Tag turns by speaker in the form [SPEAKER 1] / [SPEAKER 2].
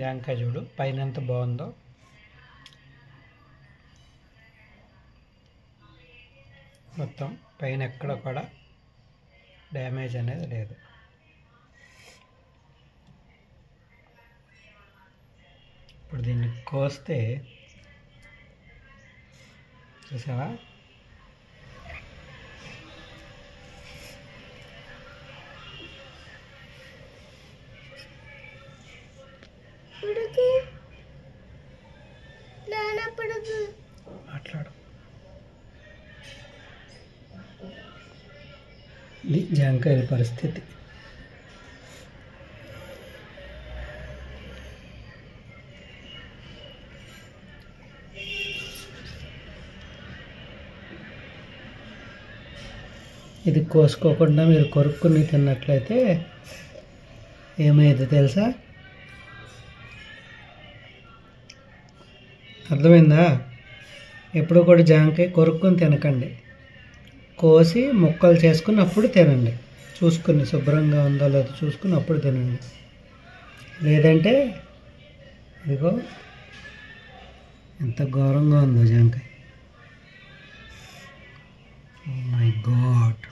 [SPEAKER 1] జాంకాయ చూడు పైన ఎంత బాగుందో. మొత్తం పైన ఎక్కడ కూడా డ్యామేజ్ అనేది లేదు. ఇప్పుడు దీన్ని కోస్తే చూసావా, మాట్లాడు. ఇది జాంకాయల పరిస్థితి. ఇది కోసుకోకుండా మీరు కొరుక్కుని తిన్నట్లయితే ఏమైందో తెలుసా? అర్థమైందా? ఎప్పుడు కూడా జాంకాయ కొరుక్కుని తినకండి, కోసి ముక్కలు చేసుకుని అప్పుడు తినండి. చూసుకుని శుభ్రంగా ఉందో లేదో చూసుకుని అప్పుడు తినండి. లేదంటే ఇదిగో ఎంత ఘోరంగా ఉందో జాంకాయ. Oh my God.